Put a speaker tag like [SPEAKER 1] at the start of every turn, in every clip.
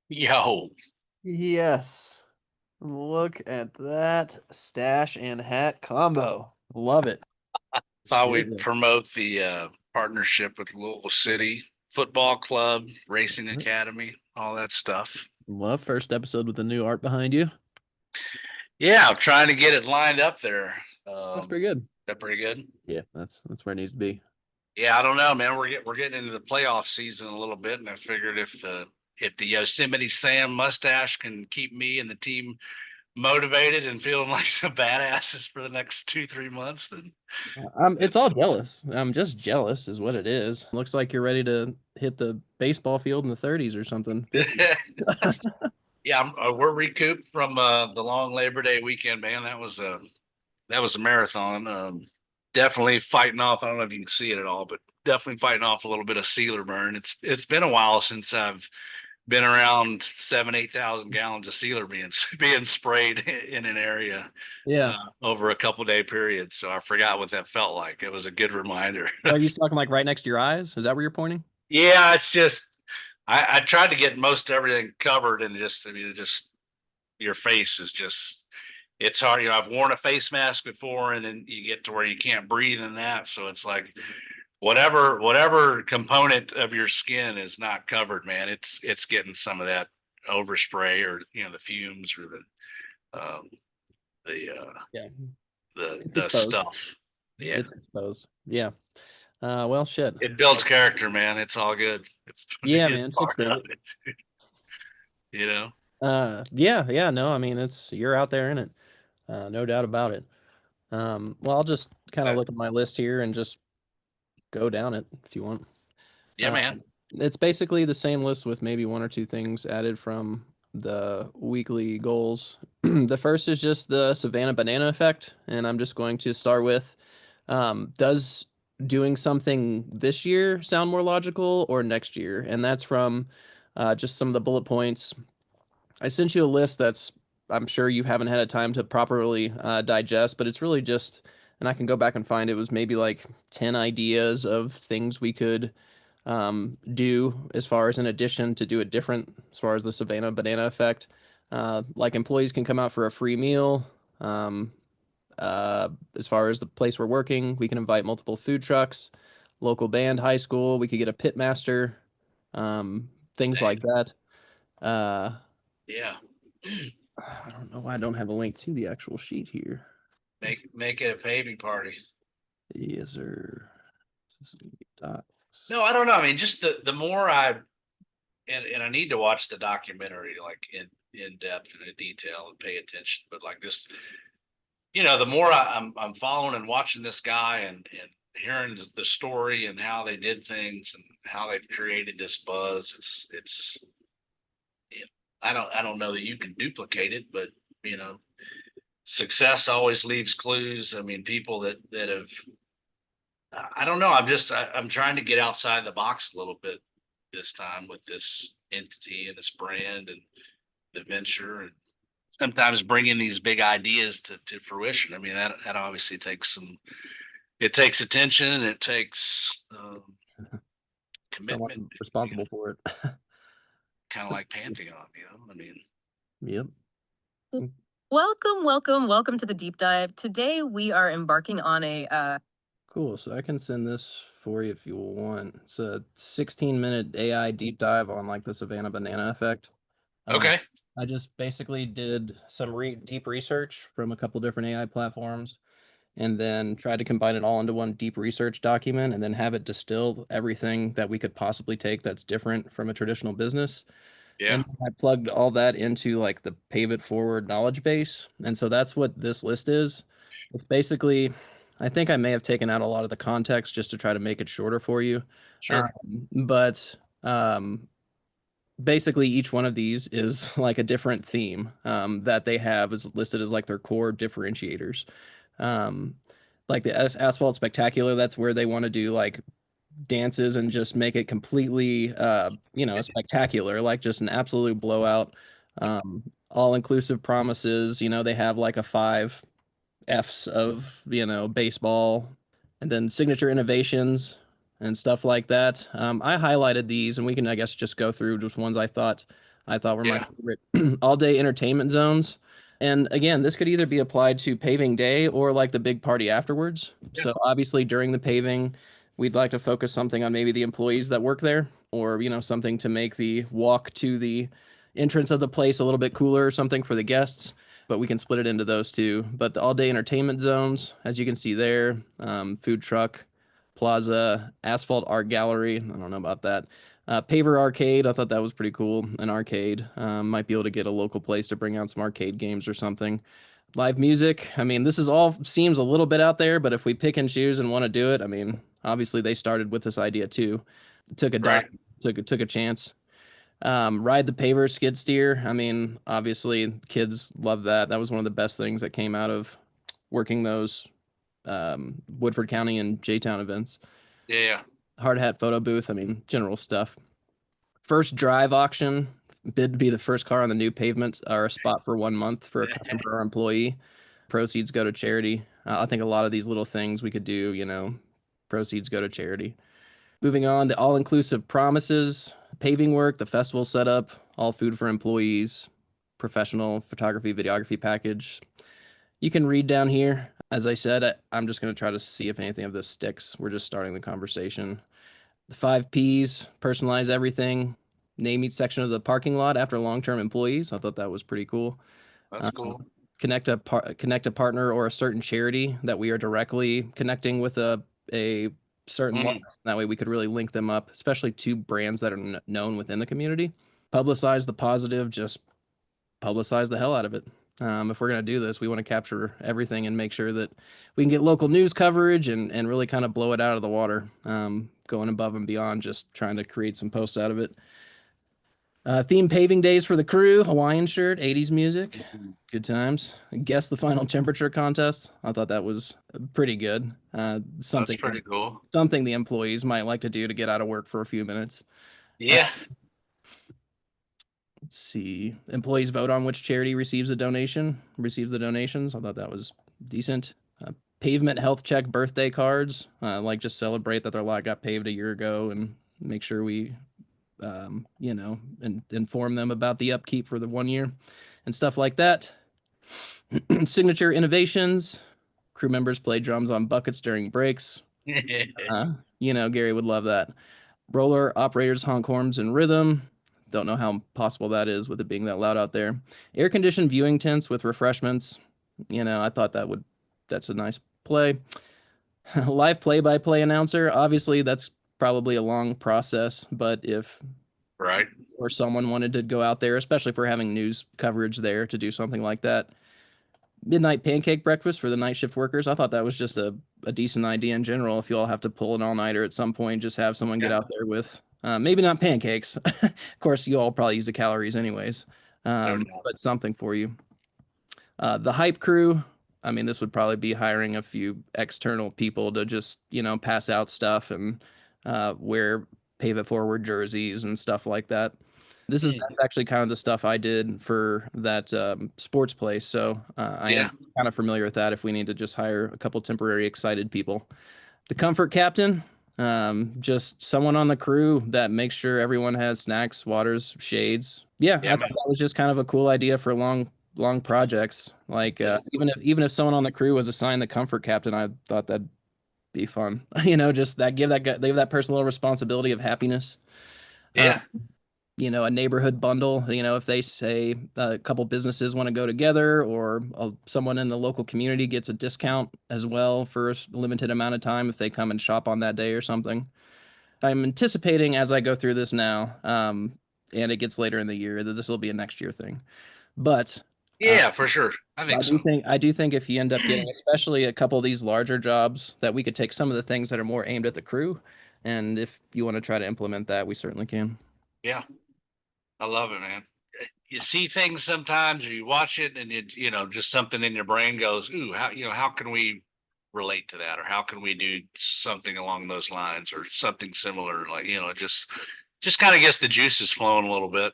[SPEAKER 1] Yo,
[SPEAKER 2] Yes. Look at that stash and hat combo. Love it.
[SPEAKER 1] thought
[SPEAKER 2] Here
[SPEAKER 1] we'd
[SPEAKER 2] it is.
[SPEAKER 1] promote the partnership with Louisville City Football Club, Racing
[SPEAKER 2] Yep.
[SPEAKER 1] Academy, all that stuff.
[SPEAKER 2] Love first episode with the new art behind you.
[SPEAKER 1] Yeah, I'm trying to get it lined up there.
[SPEAKER 2] That's
[SPEAKER 1] Um,
[SPEAKER 2] pretty good.
[SPEAKER 1] that pretty good?
[SPEAKER 2] Yeah, that's where it needs to be.
[SPEAKER 1] Yeah, I don't know, man. We're getting into the playoff season a little bit, and I figured if the Yosemite Sam mustache can keep me and the team motivated and feeling like some badasses for the next 2-3 months, then
[SPEAKER 2] It's all jealous. I'm just jealous, is what it is. Looks like you're ready to hit the baseball field in the 30s or something.
[SPEAKER 1] yeah, we're recouped from the long Labor Day weekend, man. That was a marathon. Definitely fighting off. I don't know if you can see it at all, but definitely fighting off a little bit of sealer burn. It's been a while since I've been around 7-8 thousand gallons of sealer being sprayed in an area
[SPEAKER 2] Yeah.
[SPEAKER 1] over a couple day period. So I forgot what that felt like. It was a good reminder.
[SPEAKER 2] Are you talking like right next to your eyes? Is that where you're pointing?
[SPEAKER 1] Yeah, it's just I tried to get most everything covered, and just I mean, it just your face is just it's hard. I've worn a face mask before, and then you get to where you can't breathe in that. So it's like whatever component of your skin is not covered, man. It's getting some of that overspray, or the fumes, or um, the
[SPEAKER 2] Yeah. It's
[SPEAKER 1] the
[SPEAKER 2] exposed.
[SPEAKER 1] stuff. Yeah,
[SPEAKER 2] It's exposed. Yeah. Well, shit.
[SPEAKER 1] it builds character, man. It's all good.
[SPEAKER 2] Yeah,
[SPEAKER 1] It's
[SPEAKER 2] man. Chicks
[SPEAKER 1] part
[SPEAKER 2] dig
[SPEAKER 1] of
[SPEAKER 2] it.
[SPEAKER 1] it. You know.
[SPEAKER 2] Yeah, no, I mean you're out there in it. No doubt about it. Well, I'll just kind of look at my list here and just go down it if you want.
[SPEAKER 1] Yeah,
[SPEAKER 2] Uh,
[SPEAKER 1] man.
[SPEAKER 2] it's basically the same list with maybe one or two things added from the weekly goals. The first is just the Savannah banana effect, and I'm just going to start with does doing something this year sound more logical or next year? And that's from just some of the bullet points. I sent you a list that's I'm sure you haven't had a time to properly digest, but it's really just, and I can go back and find it was maybe like 10 ideas of things we could do as far as an addition to do it different as far as the Savannah banana effect. Like employees can come out for a free meal. Um, as far as the place we're working, we can invite multiple food trucks, local band, high school. We could get a pit master, things like that. Uh,
[SPEAKER 1] Yeah.
[SPEAKER 2] I don't know why I don't have a link to the actual sheet here.
[SPEAKER 1] Make it a baby party.
[SPEAKER 2] Yes, sir.
[SPEAKER 1] No,
[SPEAKER 2] Docs.
[SPEAKER 1] I don't know. I mean, just the more I and I need to watch the documentary like in depth and in detail and pay attention. But like this, the more I'm following and watching this guy, and hearing the story and how they did things and how they've created this buzz. It's I don't know that you can duplicate it, but you know success always leaves clues. I mean, people that have I don't know. I'm trying to get outside the box a little bit this time with this entity and this brand and the venture, and sometimes bringing these big ideas to fruition. I mean, that obviously takes it takes attention, and it takes commitment,
[SPEAKER 2] Someone responsible for it.
[SPEAKER 1] kind of like Pantheon, I mean,
[SPEAKER 2] Yep.
[SPEAKER 3] Welcome to the deep dive. Today we are embarking on a
[SPEAKER 2] Cool. So I can send this for you if you want. It's a 16-minute AI deep dive on like the Savannah banana effect. Uh,
[SPEAKER 1] okay.
[SPEAKER 2] I just basically did some deep research from a couple different AI platforms and then tried to combine it all into one deep research document and then have it distill everything that we could possibly take that's different from a traditional business.
[SPEAKER 1] Yeah,
[SPEAKER 2] And I plugged all that into like the Pave It Forward knowledge base. And so that's what this list is. It's basically, I think I may have taken out a lot of the context just to try to make it shorter for you.
[SPEAKER 1] sure.
[SPEAKER 2] But basically, each one of these is like a different theme that they have is listed as like their core differentiators. Um, like the Asphalt Spectacular, that's where they want to do like dances and just make it completely spectacular, like just an absolute blowout. All inclusive promises, they have like a five F's of baseball, and then signature innovations and stuff like that. I highlighted these, and we can, I guess, just go through just ones I thought I thought were my
[SPEAKER 1] Yeah.
[SPEAKER 2] favorite. All day entertainment zones. And again, this could either be applied to paving day or like the big party afterwards.
[SPEAKER 1] Yeah.
[SPEAKER 2] So obviously during the paving, we'd like to focus something on maybe the employees that work there, or something to make the walk to the entrance of the place a little bit cooler or something for the guests. But we can split it into those two. But the all day entertainment zones, as you can see there, food truck, plaza, asphalt art gallery. I don't know about that. Paver Arcade, I thought that was pretty cool. An arcade. Might be able to get a local place to bring out some arcade games or something. Live music. I mean, this is all seems a little bit out there, but if we pick and choose and want to do it, I mean, obviously they started with this idea too. Took a
[SPEAKER 1] Right.
[SPEAKER 2] took a chance. Ride the paver skid steer. I mean, obviously kids love that. That was one of the best things that came out of working those Woodford County and J-Town events.
[SPEAKER 1] Yeah.
[SPEAKER 2] Hard hat photo booth. I mean, general stuff. First drive auction. Bid to be the first car on the new pavements or a spot for 1 month for a customer or employee. Proceeds go to charity. I think a lot of these little things we could do, proceeds go to charity. Moving on, the all-inclusive promises, paving work, the festival setup, all food for employees, professional photography, videography package. You can read down here. As I said, I'm just going to try to see if anything of this sticks. We're just starting the conversation. The 5 Ps, personalize everything. Name each section of the parking lot after long-term employees. I thought that was pretty cool.
[SPEAKER 1] That's cool.
[SPEAKER 2] Connect a partner or a certain charity that we are directly connecting with a certain lot. That way we could really link them up, especially to brands that are known within the community. Publicize the positive, just publicize the hell out of it. If we're going to do this, we want to capture everything and make sure that we can get local news coverage and really kind of blow it out of the water, going above and beyond just trying to create some posts out of it. Theme paving days for the crew, Hawaiian shirt, 80s music, good times. Guess the final temperature contest. I thought that was pretty good.
[SPEAKER 1] That's pretty cool.
[SPEAKER 2] Something the employees might like to do to get out of work for a few minutes.
[SPEAKER 1] Yeah.
[SPEAKER 2] Let's see. Employees vote on which charity receives the donations. I thought that was decent. Pavement health check birthday cards. Like just celebrate that their lot got paved a year ago and make sure we, and inform them about the upkeep for the 1 year and stuff like that. Signature innovations. Crew members play drums on buckets during breaks. Gary would love that. Roller operators honk horns in rhythm. Don't know how possible that is with it being that loud out there. Air conditioned viewing tents with refreshments. I thought that's a nice play. Live play-by-play announcer. Obviously, that's probably a long process, but if
[SPEAKER 1] right
[SPEAKER 2] or someone wanted to go out there, especially if we're having news coverage there, to do something like that. Midnight pancake breakfast for the night shift workers. I thought that was just a decent idea in general. If you all have to pull an all-nighter at some point, just have someone get out there with maybe not pancakes. Of course, you all probably use the calories anyways, but something for you. The hype crew. I mean, this would probably be hiring a few external people to just, pass out stuff and wear Pave It Forward jerseys and stuff like that. That's actually kind of the stuff I did for that sports place. So I am kind of familiar with that if we need to just hire a couple temporary excited people. The comfort captain, just someone on the crew that makes sure everyone has snacks, waters, shades. I thought that was just kind of a cool idea for long projects. Like even if someone on the crew was assigned the comfort captain, I thought that'd be fun. Just give that person a little responsibility of happiness. A neighborhood bundle, if they say a couple businesses want to go together or someone in the local community gets a discount as well for a limited amount of time if they come and shop on that day or something. I'm anticipating as I go through this now, and it gets later in the year, that this will be a next year thing. But
[SPEAKER 1] for sure.
[SPEAKER 2] I do think if you end up getting, especially a couple of these larger jobs, that we could take some of the things that are more aimed at the crew. And if you want to try to implement that, we certainly can.
[SPEAKER 1] Yeah. I love it, man. You see things sometimes, or you watch it, and just something in your brain goes, "Ooh, how can we relate to that, or how can we do something along those lines, or something similar?" Like just kind of gets the juices flowing a little bit.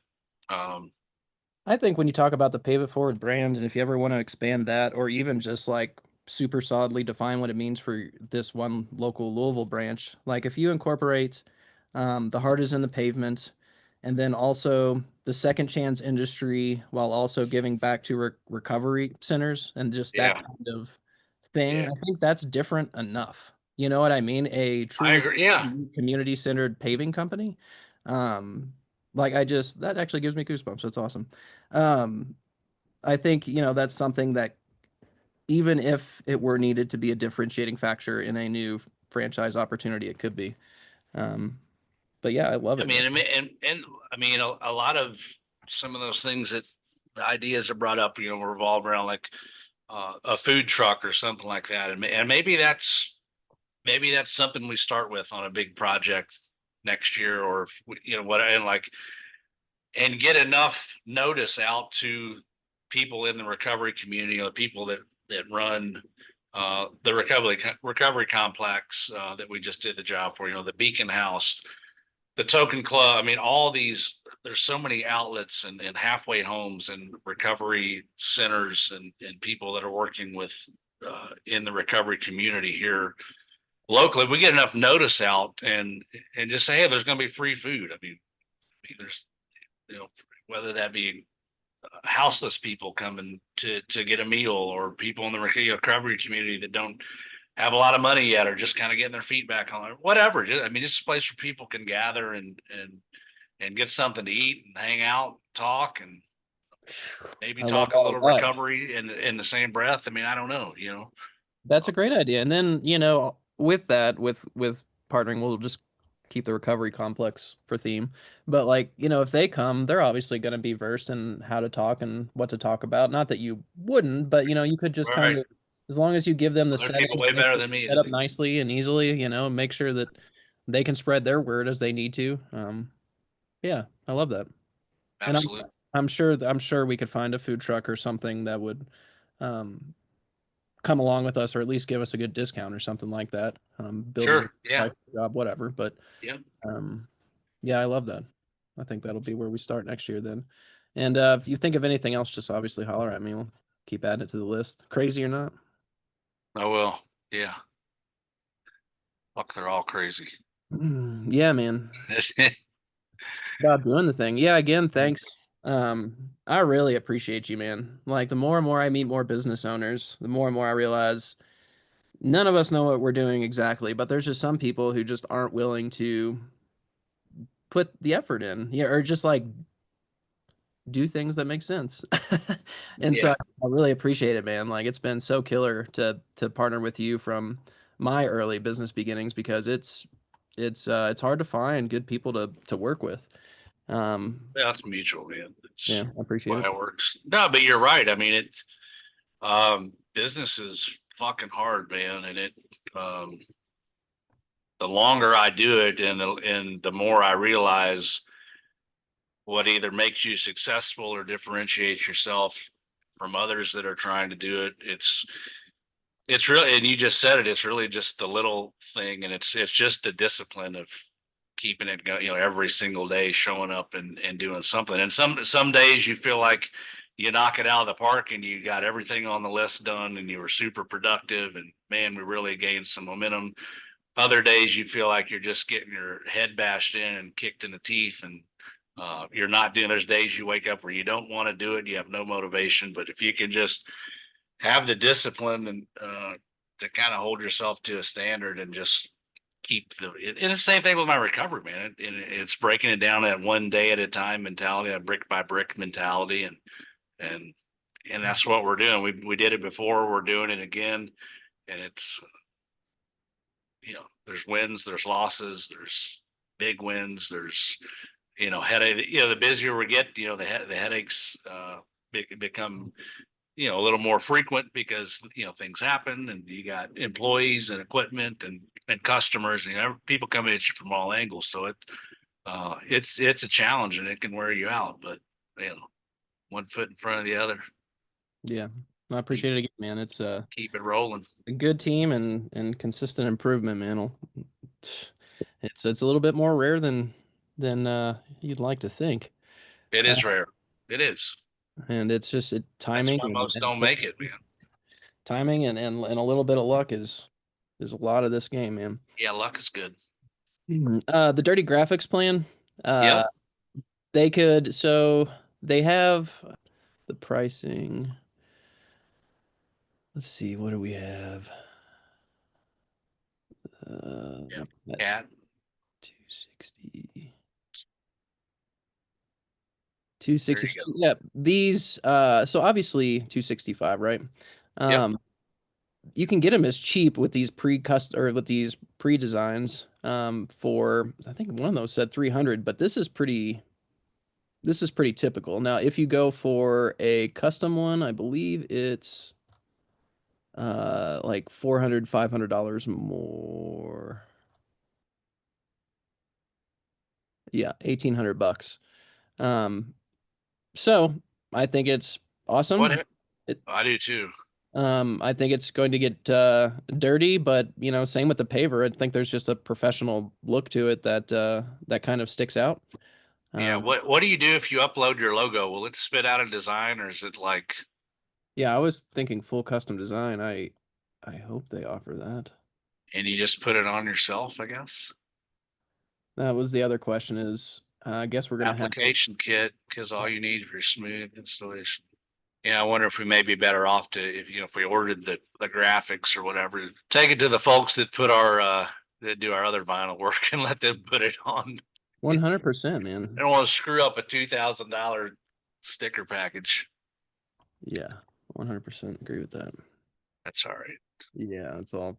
[SPEAKER 2] I think when you talk about the Pave It Forward brand, and if you ever want to expand that, or even just like super solidly define what it means for this one local Louisville branch, like if you incorporate the heart is in the pavement, and then also the second chance industry while also giving back to recovery centers and just that
[SPEAKER 1] Yeah,
[SPEAKER 2] kind of thing.
[SPEAKER 1] yeah,
[SPEAKER 2] I think that's different enough. You know what I mean? A
[SPEAKER 1] I
[SPEAKER 2] truly
[SPEAKER 1] agree. Yeah,
[SPEAKER 2] community centered paving company. Um, like that actually gives me goosebumps. That's awesome. Um, I think, that's something that even if it were needed to be a differentiating factor in a new franchise opportunity, it could be. Um, but yeah, I love
[SPEAKER 1] I
[SPEAKER 2] it, man.
[SPEAKER 1] mean, and I mean, a lot of some of those things that the ideas are brought up, revolve around like a food truck or something like that, and maybe that's something we start with on a big project next year, or if what, and like, and get enough notice out to people in the recovery community, the people that run the recovery complex that we just did the job for, the Beacon House, the Token Club. I mean, all these. There's so many outlets and halfway homes and recovery centers and people that are working with in the recovery community here locally. We get enough notice out and just say, hey, there's going to be free food. I mean, there's whether that be houseless people coming to get a meal, or people in the recovery community that don't have a lot of money yet, or just kind of getting their feet back on it, whatever. I mean, just a place where people can gather and get something to eat and hang out, talk, and maybe
[SPEAKER 2] I love
[SPEAKER 1] talk a
[SPEAKER 2] all of
[SPEAKER 1] little
[SPEAKER 2] that.
[SPEAKER 1] recovery in the same breath. I mean, I don't know.
[SPEAKER 2] That's a great idea. And then, with that, with partnering, we'll just keep the recovery complex for theme. But like, if they come, they're obviously going to be versed in how to talk and what to talk about. Not that you wouldn't, but you could just
[SPEAKER 1] All
[SPEAKER 2] kind
[SPEAKER 1] right,
[SPEAKER 2] of, as long as you give them the
[SPEAKER 1] other people way
[SPEAKER 2] make
[SPEAKER 1] better
[SPEAKER 2] it
[SPEAKER 1] than me.
[SPEAKER 2] set up nicely and easily, make sure that they can spread their word as they need to. Yeah, I love that. And
[SPEAKER 1] Absolutely.
[SPEAKER 2] I'm sure we could find a food truck or something that would um come along with us or at least give us a good discount or something like that. Building
[SPEAKER 1] Sure.
[SPEAKER 2] a
[SPEAKER 1] Yeah.
[SPEAKER 2] life job, whatever. But
[SPEAKER 1] Yeah.
[SPEAKER 2] um, yeah, I love that. I think that'll be where we start next year then. And if you think of anything else, just obviously holler at me. We'll keep adding it to the list. Crazy or not?
[SPEAKER 1] I will. Yeah. Fuck, they're all crazy.
[SPEAKER 2] Yeah, man. About doing the thing. Yeah, again, thanks. I really appreciate you, man. Like the more and more I meet more business owners, the more and more I realize none of us know what we're doing exactly, but there's just some people who just aren't willing to put the effort in. Yeah, or just like do things that make sense. And so
[SPEAKER 1] Yeah.
[SPEAKER 2] I really appreciate it, man. Like it's been so killer to partner with you from my early business beginnings because it's hard to find good people to work with. Um,
[SPEAKER 1] Yeah, that's mutual, man.
[SPEAKER 2] yeah,
[SPEAKER 1] It's
[SPEAKER 2] I appreciate
[SPEAKER 1] why
[SPEAKER 2] it.
[SPEAKER 1] it works. No, but you're right. I mean, it's business is fucking hard, man. And um the longer I do it and the more I realize what either makes you successful or differentiates yourself from others that are trying to do it. It's really, and you just said it, it's really just the little thing, and it's just the discipline of keeping it going, every single day, showing up and doing something. And some days you feel like you knock it out of the park and you got everything on the list done and you were super productive, and man, we really gained some momentum. Other days you feel like you're just getting your head bashed in and kicked in the teeth, and you're not doing. There's days you wake up where you don't want to do it, you have no motivation, but if you can just have the discipline and to kind of hold yourself to a standard and just keep and it's the same thing with my recovery, man. It's breaking it down at one day at a time mentality, a brick by brick mentality, and and that's what we're doing. We did it before, we're doing it again, and it's there's wins, there's losses, there's big wins, there's headache. The busier we get, the headaches become a little more frequent because things happen and you got employees and equipment and customers, and people coming at you from all angles, so it's a challenge and it can wear you out, but you know one foot in front of the other.
[SPEAKER 2] Yeah, I
[SPEAKER 1] keep,
[SPEAKER 2] appreciate it again, man. It's
[SPEAKER 1] keep it rolling.
[SPEAKER 2] a good team and consistent improvement, man. It's a little bit more rare than you'd like to think.
[SPEAKER 1] It
[SPEAKER 2] Uh,
[SPEAKER 1] is rare. It is.
[SPEAKER 2] and it's just
[SPEAKER 1] That's
[SPEAKER 2] timing
[SPEAKER 1] why most
[SPEAKER 2] and
[SPEAKER 1] don't make it, man.
[SPEAKER 2] timing and a little bit of luck is a lot of this game, man.
[SPEAKER 1] Yeah, luck is good.
[SPEAKER 2] The dirty graphics plan. Uh,
[SPEAKER 1] Yep.
[SPEAKER 2] They could, so they have the pricing. Let's see, what do we have?
[SPEAKER 1] Yep.
[SPEAKER 2] That
[SPEAKER 1] Cat.
[SPEAKER 2] 260.
[SPEAKER 1] There
[SPEAKER 2] 260.
[SPEAKER 1] you go.
[SPEAKER 2] Yeah, these so obviously 265, right?
[SPEAKER 1] Yep.
[SPEAKER 2] You can get them as cheap with these pre-custom or with these pre-designs for I think one of those said 300, but this is pretty typical. Now, if you go for a custom one, I believe it's like 400 $500 more. Yeah, 1,800 bucks. Um so I think it's awesome.
[SPEAKER 1] What?
[SPEAKER 2] It
[SPEAKER 1] I do too.
[SPEAKER 2] I think it's going to get dirty, but you know, same with the paver. I think there's just a professional look to it that that kind of sticks out.
[SPEAKER 1] Yeah.
[SPEAKER 2] Um,
[SPEAKER 1] What do you do if you upload your logo? Will it spit out a design, or is it like,
[SPEAKER 2] yeah, I was thinking full custom design. I hope they offer that.
[SPEAKER 1] and you just put it on yourself? I guess.
[SPEAKER 2] That was the other question is I guess we're gonna have
[SPEAKER 1] Application kit, because all you need for smooth installation. Yeah, I wonder if we may be better off to, if you know, if we ordered the graphics or whatever, take it to the folks that put our that do our other vinyl work and let them put it on.
[SPEAKER 2] 100%,
[SPEAKER 1] I
[SPEAKER 2] man.
[SPEAKER 1] don't want to screw up a $2,000 sticker package.
[SPEAKER 2] Yeah, 100% agree with that.
[SPEAKER 1] That's all right.
[SPEAKER 2] Yeah, it's all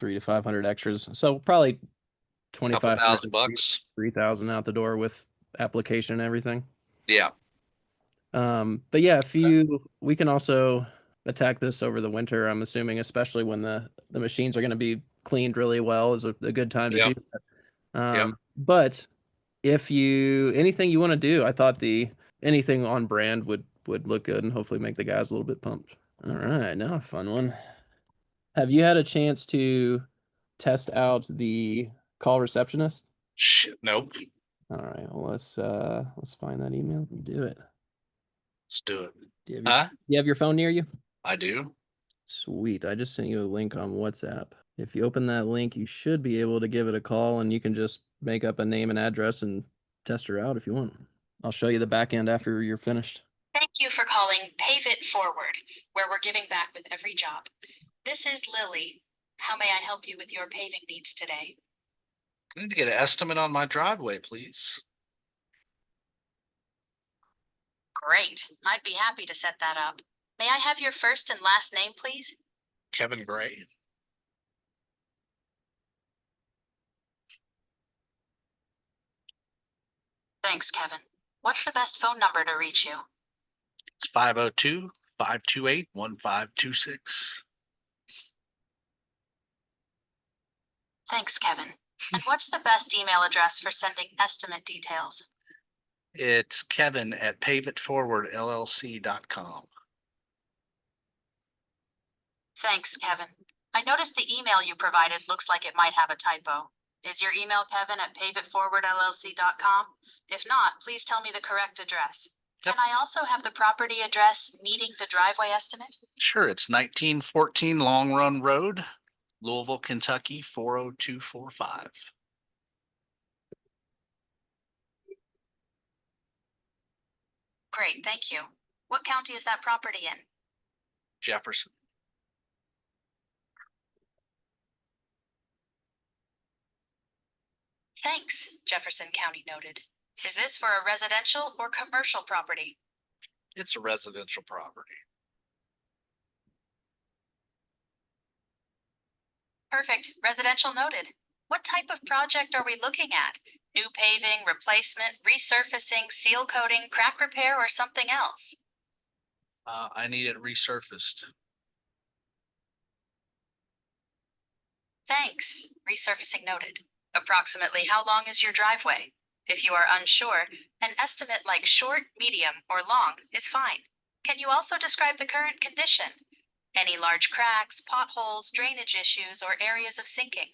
[SPEAKER 2] 300 to 500 extras. So probably
[SPEAKER 1] Couple
[SPEAKER 2] 2,500
[SPEAKER 1] thousand
[SPEAKER 2] to
[SPEAKER 1] bucks.
[SPEAKER 2] 3,000 out the door with application and everything.
[SPEAKER 1] Yeah.
[SPEAKER 2] But yeah, if you we can also attack this over the winter, I'm assuming, especially when the machines are going to be cleaned really well is a good time to do
[SPEAKER 1] Yep.
[SPEAKER 2] that.
[SPEAKER 1] Yep.
[SPEAKER 2] But if you anything you want to do, I thought the anything on brand would look good and hopefully make the guys a little bit pumped. All right, now a fun one. Have you had a chance to test out the call receptionist?
[SPEAKER 1] Shit. Nope.
[SPEAKER 2] All right, well let's find that email and do it.
[SPEAKER 1] Let's do it.
[SPEAKER 2] Do
[SPEAKER 1] Huh?
[SPEAKER 2] you have your phone near you?
[SPEAKER 1] I do.
[SPEAKER 2] Sweet. I just sent you a link on WhatsApp. If you open that link, you should be able to give it a call and you can just make up a name and address and test her out if you want. I'll show you the back end after you're finished.
[SPEAKER 4] Thank you for calling Pave It Forward, where we're giving back with every job. This is Lily. How may I help you with your paving needs today?
[SPEAKER 1] I need to get an estimate on my driveway, please.
[SPEAKER 4] Great. I'd be happy to set that up. May I have your first and last name, please?
[SPEAKER 1] Kevin Gray.
[SPEAKER 4] Thanks, Kevin. What's the best phone number to reach you?
[SPEAKER 1] It's 502-528-1526.
[SPEAKER 4] Thanks, Kevin. And what's the best email address for sending estimate details?
[SPEAKER 1] It's Kevin at paveitforwardllc.com.
[SPEAKER 4] Thanks, Kevin. I noticed the email you provided looks like it might have a typo. Is your email Kevin at paveitforwardllc.com? If not, please tell me the correct address. Can I also have the property address needing the driveway estimate?
[SPEAKER 1] Sure, it's 1914 Long Run Road, Louisville, Kentucky, 40245.
[SPEAKER 4] Great, thank you. What county is that property in?
[SPEAKER 1] Jefferson.
[SPEAKER 4] Thanks, Jefferson County noted. Is this for a residential or commercial property?
[SPEAKER 1] It's a residential property.
[SPEAKER 4] Perfect, residential noted. What type of project are we looking at? New paving, replacement, resurfacing, seal coating, crack repair, or something else?
[SPEAKER 1] I need it resurfaced.
[SPEAKER 4] Thanks, resurfacing noted. Approximately how long is your driveway? If you are unsure, an estimate like short, medium, or long is fine. Can you also describe the current condition? Any large cracks, potholes, drainage issues, or areas of sinking?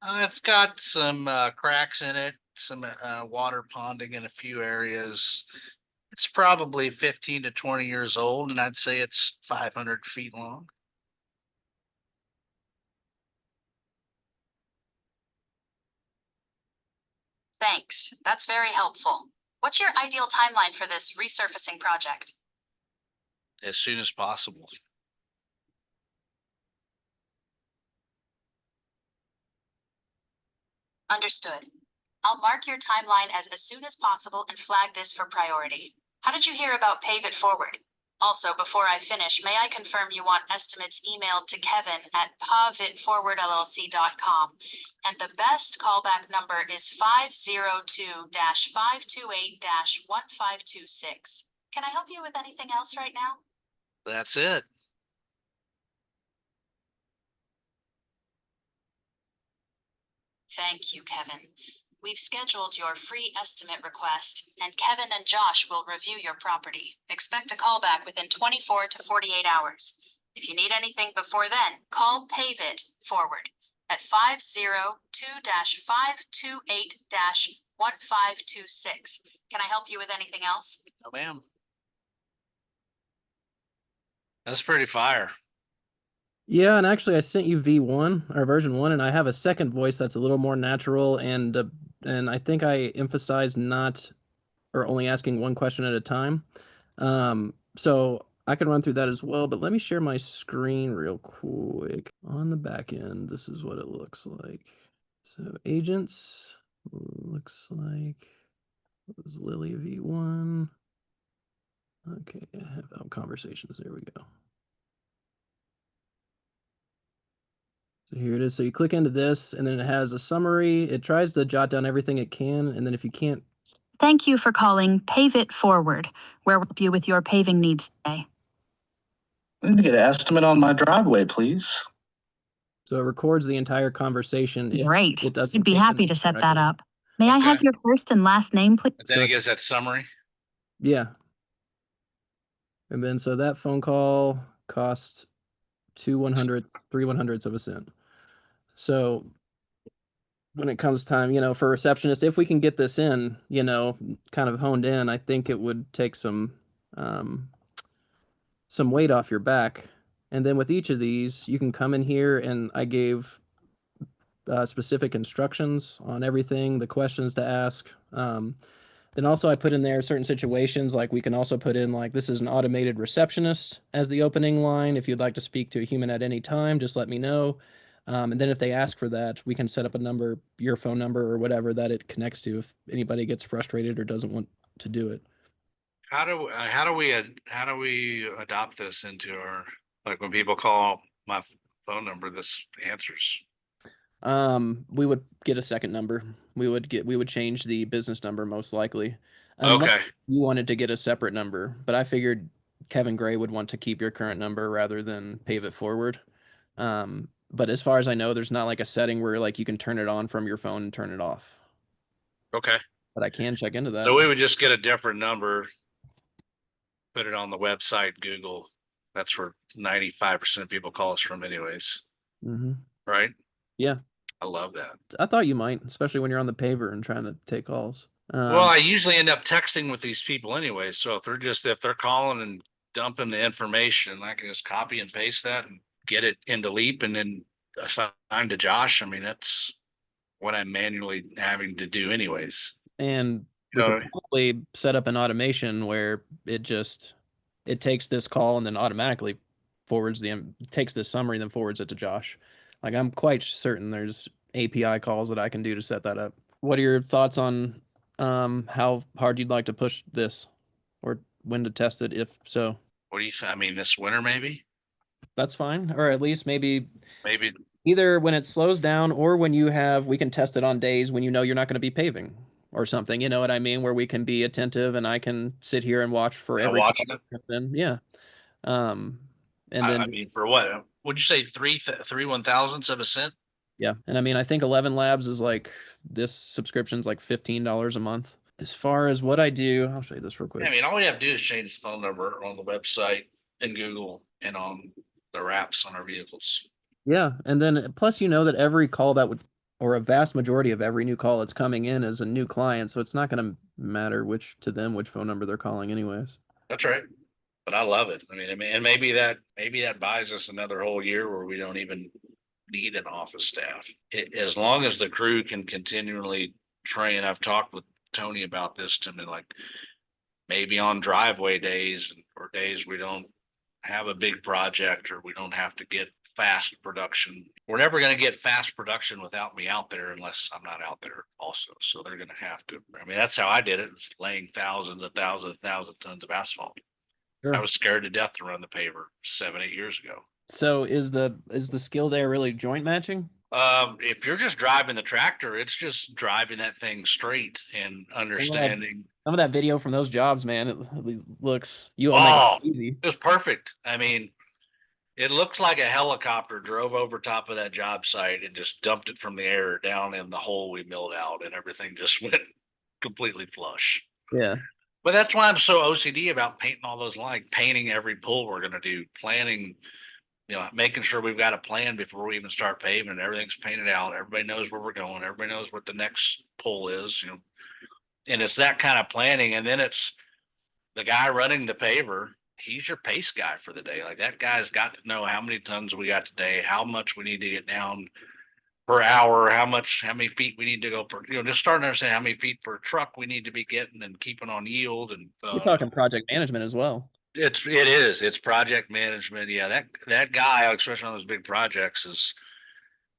[SPEAKER 1] It's got some cracks in it, some water ponding in a few areas. It's probably 15 to 20 years old, and I'd say it's 500 feet long.
[SPEAKER 4] Thanks, that's very helpful. What's your ideal timeline for this resurfacing project?
[SPEAKER 1] As soon as possible.
[SPEAKER 4] Understood. I'll mark your timeline as soon as possible and flag this for priority. How did you hear about Pave It Forward? Also, before I finish, may I confirm you want estimates emailed to Kevin at pavitforwardllc.com, and the best callback number is 502-528-1526. Can I help you with anything else right now?
[SPEAKER 1] That's it.
[SPEAKER 4] Thank you, Kevin. We've scheduled your free estimate request, and Kevin and Josh will review your property. Expect a callback within 24 to 48 hours. If you need anything before then, call Pave It Forward at 502-528-1526. Can I help you with anything else?
[SPEAKER 1] No, ma'am. That's pretty fire.
[SPEAKER 2] Yeah, and actually, I sent you V1 or version 1, and I have a second voice that's a little more natural, and I think I emphasized not or only asking one question at a time. So I can run through that as well, but let me share my screen real quick. On the back end, this is what it looks like. So agents looks like it was Lily V1. Okay, I have conversations. There we go. So here it is. So you click into this, and then it has a summary. It tries to jot down everything it can, and then if you can't.
[SPEAKER 4] Thank you for calling Pave It Forward, where we'll help you with your paving needs today.
[SPEAKER 5] I need to get an estimate on my driveway, please.
[SPEAKER 2] So it records the entire conversation.
[SPEAKER 4] Great.
[SPEAKER 2] It doesn't
[SPEAKER 4] We'd be
[SPEAKER 2] take the
[SPEAKER 4] happy
[SPEAKER 2] name
[SPEAKER 4] to set that
[SPEAKER 2] directly.
[SPEAKER 4] up. May I have
[SPEAKER 1] Okay.
[SPEAKER 4] your first and last name, please?
[SPEAKER 1] And then it gives that summary.
[SPEAKER 2] Yeah. And then so that phone call costs 3/100ths of a cent. So when it comes time, for receptionist, if we can get this in, kind of honed in, I think it would take some weight off your back. And then with each of these, you can come in here, and I gave specific instructions on everything, the questions to ask. Then also I put in there certain situations, like we can also put in like, this is an automated receptionist as the opening line. If you'd like to speak to a human at any time, just let me know. And then if they ask for that, we can set up a number, your phone number or whatever that it connects to if anybody gets frustrated or doesn't want to do it.
[SPEAKER 1] How do we adopt this into our, like when people call my phone number, this answers?
[SPEAKER 2] We would get a second number. We would change the business number most likely. Unless
[SPEAKER 1] Okay.
[SPEAKER 2] you wanted to get a separate number, but I figured Kevin Gray would want to keep your current number rather than Pave It Forward. But as far as I know, there's not like a setting where like you can turn it on from your phone and turn it off.
[SPEAKER 1] Okay.
[SPEAKER 2] But I can check into that.
[SPEAKER 1] So we would just get a different number, put it on the website, Google. That's where 95% of people call us from anyways,
[SPEAKER 2] Mm-hmm.
[SPEAKER 1] right?
[SPEAKER 2] Yeah.
[SPEAKER 1] I love that.
[SPEAKER 2] I thought you might, especially when you're on the paver and trying to take calls.
[SPEAKER 1] Well, I usually end up texting with these people anyway. So if they're calling and dumping the information, I can just copy and paste that and get it into Leap and then assign to Josh. I mean, that's what I'm manually having to do anyways.
[SPEAKER 2] And we could probably set up an automation where it takes this call and then automatically takes this summary and then forwards it to Josh. Like I'm quite certain there's API calls that I can do to set that up. What are your thoughts on how hard you'd like to push this, or when to test it, if so?
[SPEAKER 1] What do you think? I mean, this winter maybe?
[SPEAKER 2] That's fine, or at least maybe
[SPEAKER 1] Maybe.
[SPEAKER 2] either when it slows down or when we can test it on days when you're not going to be paving or something, you know what I mean, where we can be attentive and I can sit here and watch for every
[SPEAKER 1] watching it.
[SPEAKER 2] then yeah. And then
[SPEAKER 1] I mean, for what? Would you say 3/1000ths of a cent?
[SPEAKER 2] yeah, and I mean I think 11 Labs is like, this subscription's like $15 a month. As far as what I do, I'll show you this real quick.
[SPEAKER 1] I mean, all we have to do is change the phone number on the website and Google and on the wraps on our vehicles.
[SPEAKER 2] Yeah, and then plus that every call or a vast majority of every new call that's coming in is a new client, so it's not going to matter which phone number they're calling anyways.
[SPEAKER 1] That's right. But I love it. I mean, and maybe that buys us another whole year where we don't even need an office staff. As long as the crew can continually train. I've talked Tony about this to me, like maybe on driveway days or days we don't have a big project or we don't have to get fast production. We're never going to get fast production without me out there unless I'm not out there also. So they're going to have to. I mean, that's how I did it. Was laying thousands of tons of asphalt.
[SPEAKER 2] Sure.
[SPEAKER 1] I was scared to death to run the paver 7-8 years ago.
[SPEAKER 2] So is the skill there really joint matching?
[SPEAKER 1] If you're just driving the tractor, it's just driving that thing straight and understanding.
[SPEAKER 2] Some of that video from those jobs, man, it looks you all
[SPEAKER 1] Oh,
[SPEAKER 2] make it easy.
[SPEAKER 1] it was perfect. I mean, it looks like a helicopter drove over top of that job site and just dumped it from the air down in the hole we milled out, and everything just went completely flush.
[SPEAKER 2] Yeah.
[SPEAKER 1] But that's why I'm so OCD about painting all those lines, painting every pull we're going to do, planning, making sure we've got a plan before we even start paving and everything's painted out. Everybody knows where we're going. Everybody knows what the next pull is, and it's that kind of planning. And then it's the guy running the paver. He's your pace guy for the day. Like that guy's got to know how many tons we got today, how much we need to get down per hour, how many feet we need to go per, just starting to understand how many feet per truck we need to be getting and keeping on yield. And
[SPEAKER 2] You're talking project management as well.
[SPEAKER 1] it's project management. Yeah. That guy, especially on those big projects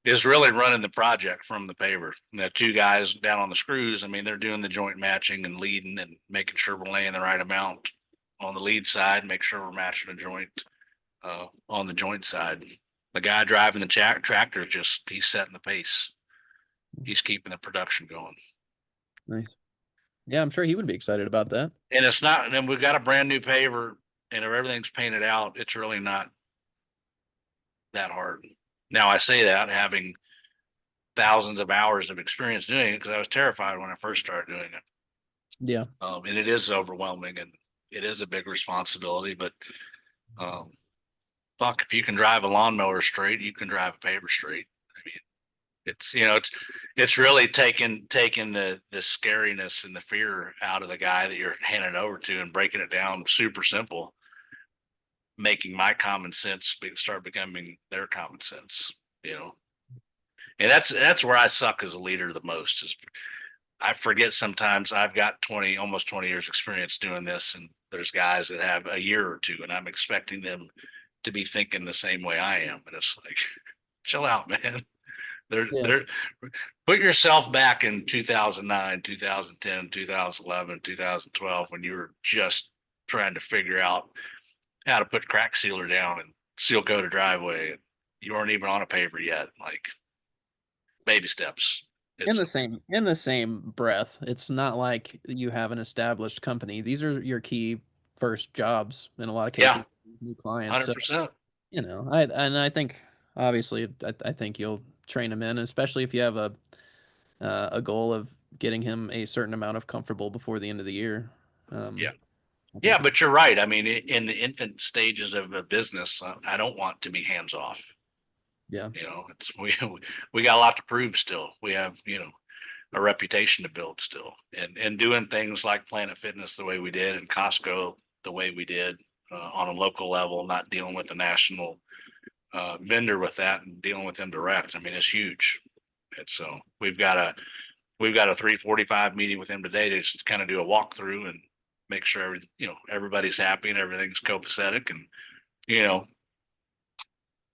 [SPEAKER 1] is really running the project from the paver. And the two guys down on the screws, I mean, they're doing the joint matching and leading and making sure we're laying the right amount on the lead side, make sure we're matching the joint on the joint side. The guy driving the tractor he's setting the pace. He's keeping the production going.
[SPEAKER 2] Nice. Yeah, I'm sure he would be excited about that.
[SPEAKER 1] And it's not, and we've got a brand new paver, and if everything's painted out, it's really not that hard. Now I say that having thousands of hours of experience doing it, because I was terrified when I first started doing it.
[SPEAKER 2] Yeah.
[SPEAKER 1] And it is overwhelming and it is a big responsibility, but fuck, if you can drive a lawnmower straight, you can drive a paver straight. I mean, it's really taking the scariness and the fear out of the guy that you're handing it over to and breaking it down super simple, making my common sense start becoming their common sense, and that's where I suck as a leader the most. Is I forget sometimes I've got almost 20 years experience doing this, and there's guys that have a year or two, and I'm expecting them to be thinking the same way I am. And it's like, chill out, man. They're put yourself back in 2009, 2010, 2011, 2012, when you were just trying to figure out how to put crack sealer down and seal coat a driveway. You weren't even on a paver yet. Like baby steps.
[SPEAKER 2] In the same breath, it's not like you have an established company. These are your key first jobs in a lot of cases.
[SPEAKER 1] Yeah.
[SPEAKER 2] New clients.
[SPEAKER 1] 100%.
[SPEAKER 2] So, I think obviously I think you'll train him in, especially if you have a goal of getting him a certain amount of comfortable before the end of the year.
[SPEAKER 1] Yeah, but you're right. I mean, in the infant stages of a business, I don't want to be hands off.
[SPEAKER 2] Yeah.
[SPEAKER 1] We got a lot to prove still. We have, a reputation to build still, and doing things like Planet Fitness the way we did and Costco the way we did on a local level, not dealing with a national vendor with that and dealing with them direct. I mean, it's huge. And so we've got a 3:45 meeting with him today to just kind of do a walkthrough and make sure everybody's happy and everything's copacetic. And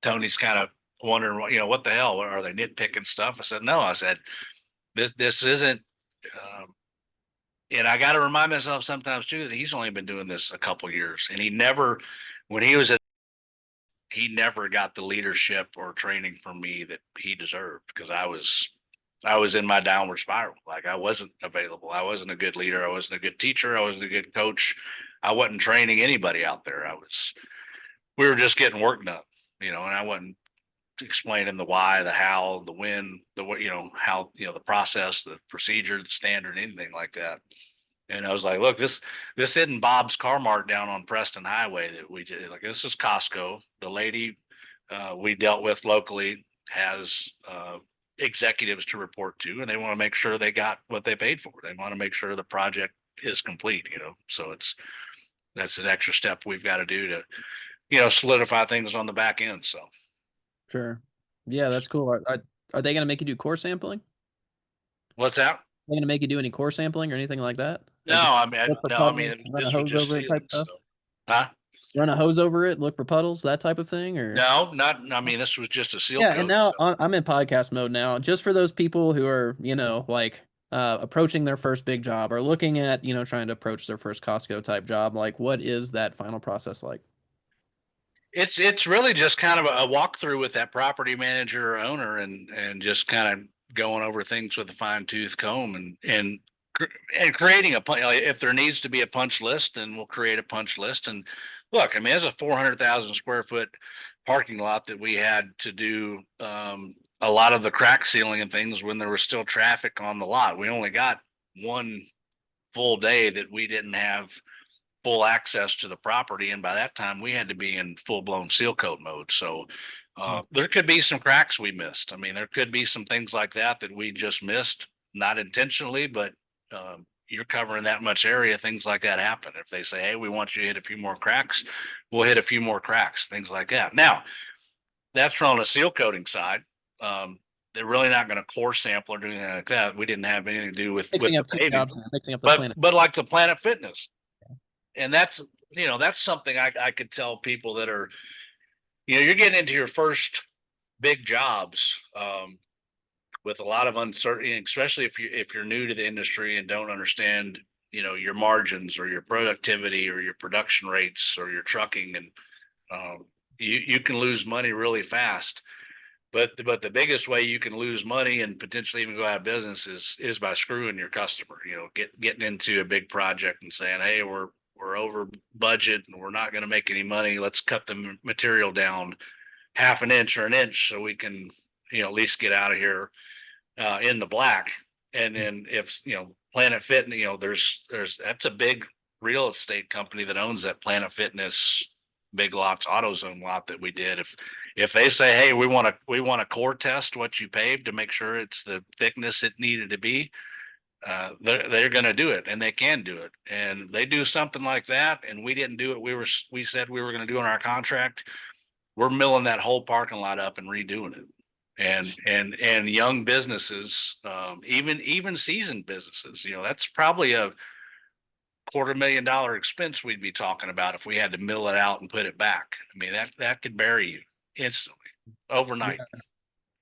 [SPEAKER 1] Tony's kind of wondering what the hell are they nitpicking stuff? I said no. I said this isn't. And I got to remind myself sometimes too that he's only been doing this a couple years, and he never got the leadership or training from me that he deserved, because I was in my downward spiral. Like I wasn't available. I wasn't a good leader. I wasn't a good teacher. I wasn't a good coach. I wasn't training anybody out there. We were just getting work done, and I wasn't explaining the why, the how, the when, the what, how, the process, the procedure, the standard, anything like that. And I was like, look, this isn't Bob's Car Mart down on Preston Highway that we did. Like, this is Costco. The lady we dealt with locally has executives to report to, and they want to make sure they got what they paid for. They want to make sure the project is complete, so that's an extra step we've got to do to, solidify things on the back end. So.
[SPEAKER 2] Sure. Yeah, that's cool. Are they going to make you do core sampling?
[SPEAKER 1] What's that?
[SPEAKER 2] they gonna make you do any core sampling or anything like that?
[SPEAKER 1] No,
[SPEAKER 2] Like,
[SPEAKER 1] I mean,
[SPEAKER 2] look for
[SPEAKER 1] no, I
[SPEAKER 2] puddles,
[SPEAKER 1] mean,
[SPEAKER 2] run a
[SPEAKER 1] this was
[SPEAKER 2] hose
[SPEAKER 1] just
[SPEAKER 2] over it type
[SPEAKER 1] sealing,
[SPEAKER 2] stuff?
[SPEAKER 1] so. Huh?
[SPEAKER 2] Run a hose over it, look for puddles, that type of thing, or?
[SPEAKER 1] No, not, I mean, this was just a seal
[SPEAKER 2] Yeah, and
[SPEAKER 1] coat,
[SPEAKER 2] now
[SPEAKER 1] so.
[SPEAKER 2] I'm in podcast mode now. Just for those people who are, like approaching their first big job or looking at, trying to approach their first Costco type job, like what is that final process like?
[SPEAKER 1] It's really just kind of a walkthrough with that property manager or owner and just kind of going over things with a fine tooth comb and creating if there needs to be a punch list, then we'll create a punch list. And look, I mean, there's a 400,000 square foot parking lot that we had to do a lot of the crack sealing and things when there was still traffic on the lot. We only got one full day that we didn't have full access to the property, and by that time we had to be in full-blown seal coat mode. So there could be some cracks we missed. I mean, there could be some things like that that we just missed, not intentionally, but you're covering that much area, things like that happen. If they say, hey, we want you to hit a few more cracks, we'll hit a few more cracks, things like that. Now that's on the seal coating side. They're really not going to core sample or do anything like that. We didn't have anything to do with
[SPEAKER 2] Mixing
[SPEAKER 1] the
[SPEAKER 2] up two
[SPEAKER 1] paving,
[SPEAKER 2] jobs, mixing up the
[SPEAKER 1] but
[SPEAKER 2] planet.
[SPEAKER 1] like the Planet Fitness, and that's something I could tell people that are, you're getting into your first big jobs with a lot of uncertainty, especially if you're new to the industry and don't understand, your margins or your productivity or your production rates or your trucking, and you can lose money really fast. But the biggest way you can lose money and potentially even go out of business is by screwing your customer. Getting into a big project and saying, hey, we're over budget and we're not going to make any money. Let's cut the material down half an inch or an inch so we can, at least get out of here in the black. And then if, Planet Fitness, there's that's a big real estate company that owns that Planet Fitness Big Lots AutoZone lot that we did. If they say, hey, we want to core test what you paved to make sure it's the thickness it needed to be, they're going to do it, and they can do it. And they do something like that, and we didn't do it. We said we were going to do in our contract. We're milling that whole parking lot up and redoing it. And young businesses, even seasoned businesses, that's probably a $250,000 expense we'd be talking about if we had to mill it out and put it back. I mean, that could bury you instantly overnight.
[SPEAKER 2] Yeah.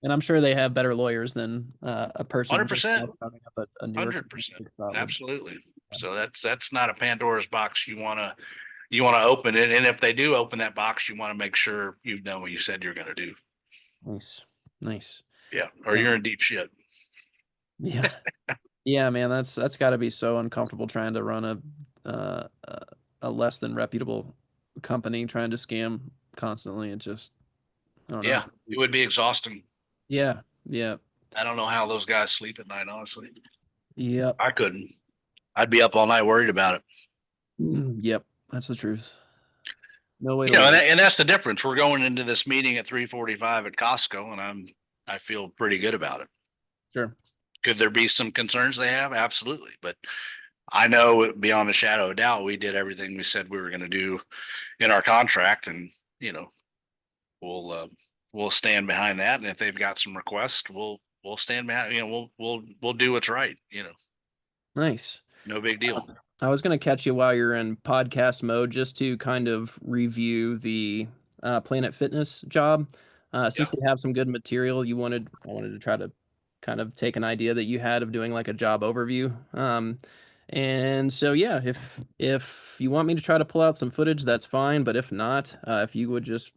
[SPEAKER 2] And I'm sure they have better lawyers than a person just
[SPEAKER 1] 100%.
[SPEAKER 2] now starting up a newer
[SPEAKER 1] 100%.
[SPEAKER 2] job.
[SPEAKER 1] Absolutely. So that's not a Pandora's box you want to open it. And if they do open that box, you want to make sure you've done what you said you're going to do.
[SPEAKER 2] Nice.
[SPEAKER 1] Yeah. Or you're in deep shit.
[SPEAKER 2] Yeah. Yeah, man, that's got to be so uncomfortable trying to run a less than reputable company, trying to scam constantly. It just, I don't know.
[SPEAKER 1] Yeah. It would be exhausting.
[SPEAKER 2] Yeah.
[SPEAKER 1] I don't know how those guys sleep at night, honestly.
[SPEAKER 2] Yep.
[SPEAKER 1] I couldn't. I'd be up all night worried about it.
[SPEAKER 2] Yep. That's the truth. No way
[SPEAKER 1] You
[SPEAKER 2] to
[SPEAKER 1] know,
[SPEAKER 2] live.
[SPEAKER 1] and that's the difference. We're going into this meeting at 3:45 at Costco, and I feel pretty good about it.
[SPEAKER 2] Sure.
[SPEAKER 1] Could there be some concerns they have? Absolutely. But I know beyond a shadow of doubt, we did everything we said we were going to do in our contract, and we'll stand behind that. And if they've got some requests, we'll stand behind. We'll do what's right.
[SPEAKER 2] Nice.
[SPEAKER 1] No big deal.
[SPEAKER 2] I was going to catch you while you're in podcast mode just to kind of review the Planet Fitness job. Since we have some good material, I wanted to try to kind of take an idea that you had of doing like a job overview. And so, yeah, if you want me to try to pull out some footage, that's fine. But if not, if you would just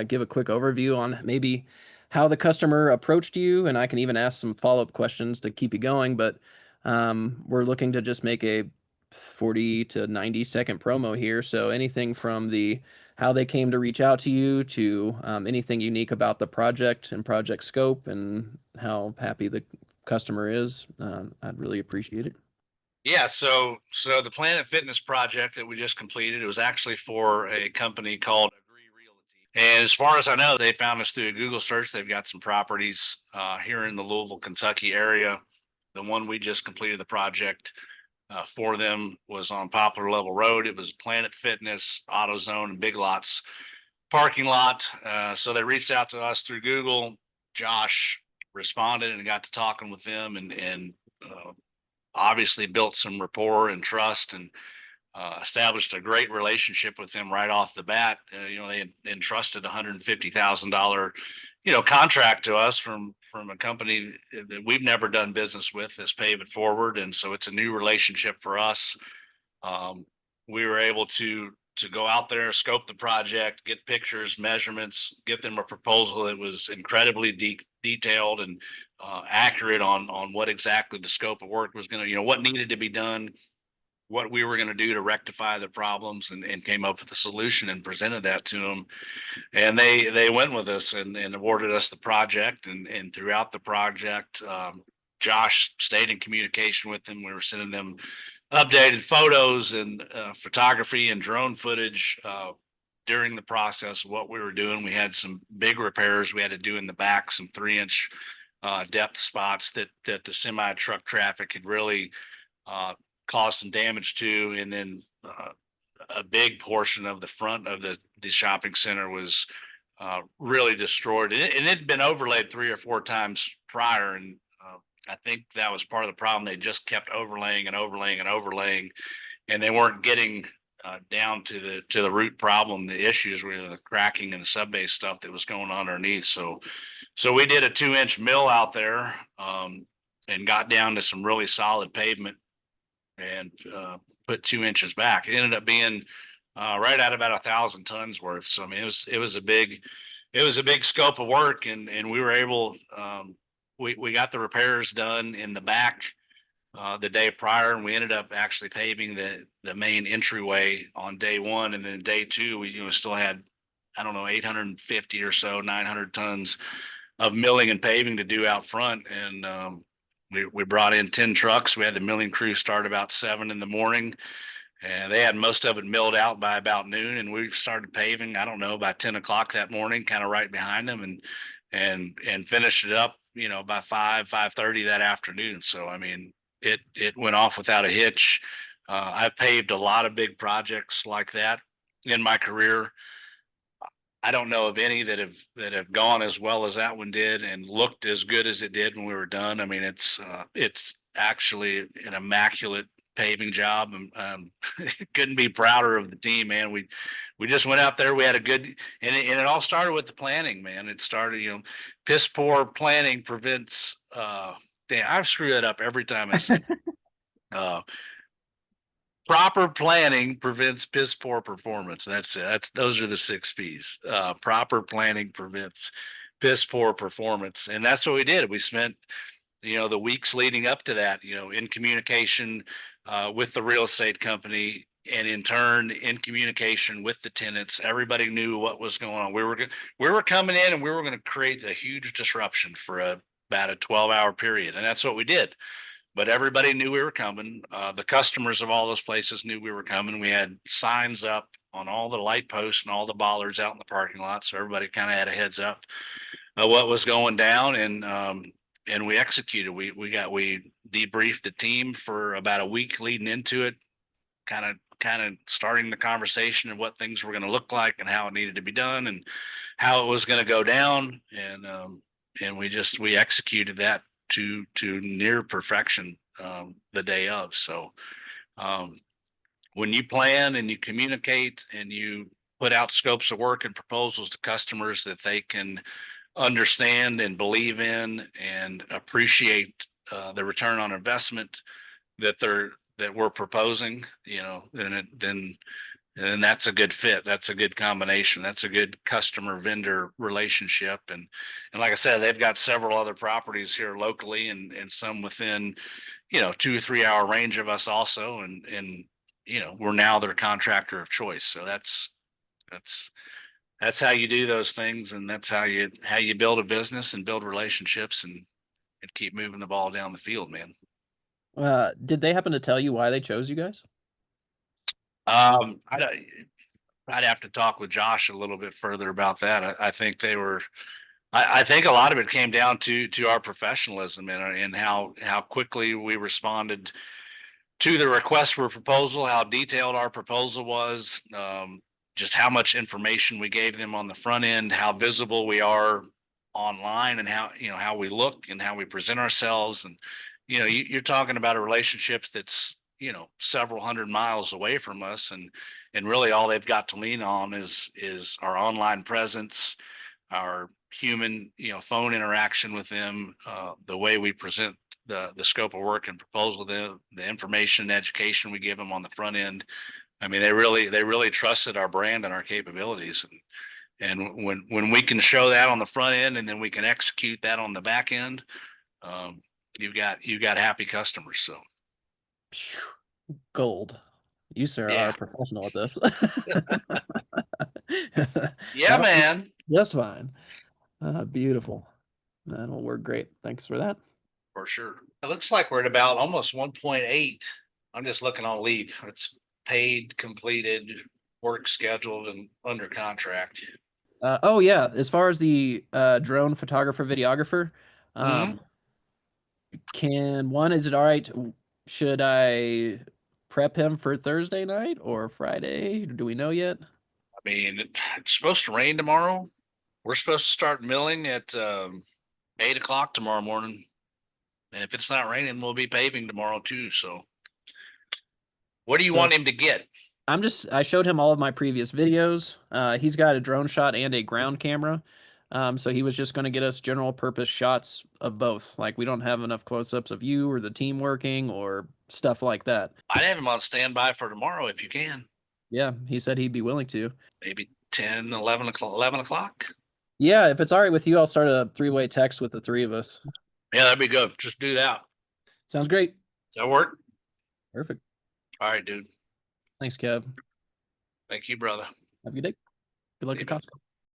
[SPEAKER 2] give a quick overview on maybe how the customer approached you, and I can even ask some follow-up questions to keep you going. But we're looking to just make a 40 to 90-second promo here. So anything from how they came to reach out to you to anything unique about the project and project scope and how happy the customer is, I'd really appreciate it.
[SPEAKER 1] Yeah, so the Planet Fitness project that we just completed, it was actually for a company called Agree Realty. And as far as I know, they found us through a Google search. They've got some properties here in the Louisville, Kentucky area. The one we just completed the project for them was on Poplar Level Road. It was Planet Fitness, AutoZone, and Big Lots parking lot. So they reached out to us through Google. Josh responded and got to talking with them and obviously built some rapport and trust, and established a great relationship with them right off the bat. They entrusted $150,000, contract to us from a company that we've never done business with, that's Pave It Forward, and so it's a new relationship for us. We were able to go out there, scope the project, get pictures, measurements, get them a proposal that was incredibly detailed and accurate on what exactly the scope of work was going to, what needed to be done, what we were going to do to rectify the problems, and came up with a solution and presented that to them. And they went with us and awarded us the project. And throughout the project, Josh stayed in communication with them. We were sending them updated photos and photography and drone footage during the process of what we were doing. We had some big repairs we had to do in the back, some 3-inch depth spots that the semi truck traffic had really caused some damage to. And then a big portion of the front of the shopping center was really destroyed. And it had been overlaid 3 or 4 times prior. And I think that was part of the problem. They just kept overlaying and overlaying and overlaying, and they weren't getting down to the root problem. The issues were the cracking and the sub base stuff that was going on underneath. So we did a 2-inch mill out there, and got down to some really solid pavement, and put 2 inches back. It ended up being right at about 1,000 tons worth. So I mean, it was a big scope of work, and we were able. We got the repairs done in the back the day prior, and we ended up actually paving the main entryway on day 1, and then day 2 we still had, I don't know, 850 or so, 900 tons of milling and paving to do out front. And we brought in 10 trucks. We had the milling crew start about 7 in the morning, and they had most of it milled out by about noon, and we started paving, I don't know, by 10 o'clock that morning, kind of right behind them, and finished it up, by 5:30 that afternoon. So I mean, it went off without a hitch. I've paved a lot of big projects like that in my career. I don't know of any that have gone as well as that one did and looked as good as it did when we were done. I mean, it's actually an immaculate paving job. And couldn't be prouder of the team, man. We just went out there. We had a good, and it all started with the planning, man. It started, piss poor planning prevents. Damn, I screw that up every time I say. Proper planning prevents piss poor performance. That's it. Those are the 6 P's. Proper planning prevents piss poor performance, and that's what we did. We spent, the weeks leading up to that, in communication with the real estate company, and in turn in communication with the tenants. Everybody knew what was going on. We were coming in, and we were going to create a huge disruption for about a 12-hour period, and that's what we did. But everybody knew we were coming. The customers of all those places knew we were coming. We had signs up on all the light posts and all the bollards out in the parking lot, so everybody kind of had a heads up of what was going down. And we executed. We debriefed the team for about a week leading into it, kind of starting the conversation of what things were going to look like and how it needed to be done and how it was going to go down. And we executed that to near perfection the day of. So when you plan and you communicate and you put out scopes of work and proposals to customers that they can understand and believe in and appreciate the return on investment that we're proposing, then that's a good fit. That's a good combination. That's a good customer vendor relationship. And like I said, they've got several other properties here locally, and some within, 2 or 3 hour range of us also. And we're now their contractor of choice. So that's how you do those things. And that's how you build a business and build relationships and keep moving the ball down the field, man.
[SPEAKER 2] Did they happen to tell you why they chose you guys?
[SPEAKER 1] I'd have to talk with Josh a little bit further about that. I think they were. I think a lot of it came down to our professionalism and how quickly we responded to the request for proposal, how detailed our proposal was, just how much information we gave them on the front end, how visible we are online, and how we look and how we present ourselves, and you know, you're talking about a relationship that's, several hundred miles away from us, and really all they've got to lean on is our online presence, our human, phone interaction with them, the way we present the scope of work and proposal, the information and education we give them on the front end. I mean, they really trusted our brand and our capabilities. And when we can show that on the front end and then we can execute that on the back end, you've got happy customers. So
[SPEAKER 2] Phew, gold. You, sir, are
[SPEAKER 1] yeah,
[SPEAKER 2] a professional at this.
[SPEAKER 1] yeah,
[SPEAKER 2] That'll be
[SPEAKER 1] man,
[SPEAKER 2] just fine. Beautiful. That'll work great. Thanks for that.
[SPEAKER 1] for sure. It looks like we're at about almost 1.8. I'm just looking on Leap. It's paid, completed, work scheduled, and under contract.
[SPEAKER 2] Oh yeah, as far as the drone photographer videographer,
[SPEAKER 1] Mhm.
[SPEAKER 2] is it all right? Should I prep him for Thursday night or Friday? Do we know yet?
[SPEAKER 1] I mean, it's supposed to rain tomorrow. We're supposed to start milling at 8 o'clock tomorrow morning. And if it's not raining, we'll be paving tomorrow too. So what do you
[SPEAKER 2] So
[SPEAKER 1] want him to get?
[SPEAKER 2] I showed him all of my previous videos. He's got a drone shot and a ground camera. So he was just going to get us general purpose shots of both. Like we don't have enough close-ups of you or the team working or stuff like that.
[SPEAKER 1] I'd have him on standby for tomorrow if you can.
[SPEAKER 2] Yeah, he said he'd be willing to.
[SPEAKER 1] Maybe 10, 11 o'clock, 11 o'clock.
[SPEAKER 2] Yeah, if it's all right with you, I'll start a three-way text with the three of us.
[SPEAKER 1] Yeah, that'd be good. Just do that.
[SPEAKER 2] Sounds great.
[SPEAKER 1] That work?
[SPEAKER 2] Perfect.
[SPEAKER 1] All right, dude.
[SPEAKER 2] Thanks, Kev.
[SPEAKER 1] Thank you, brother.
[SPEAKER 2] Have a good day. Good luck
[SPEAKER 1] See
[SPEAKER 2] at
[SPEAKER 1] you, man.
[SPEAKER 2] Costco.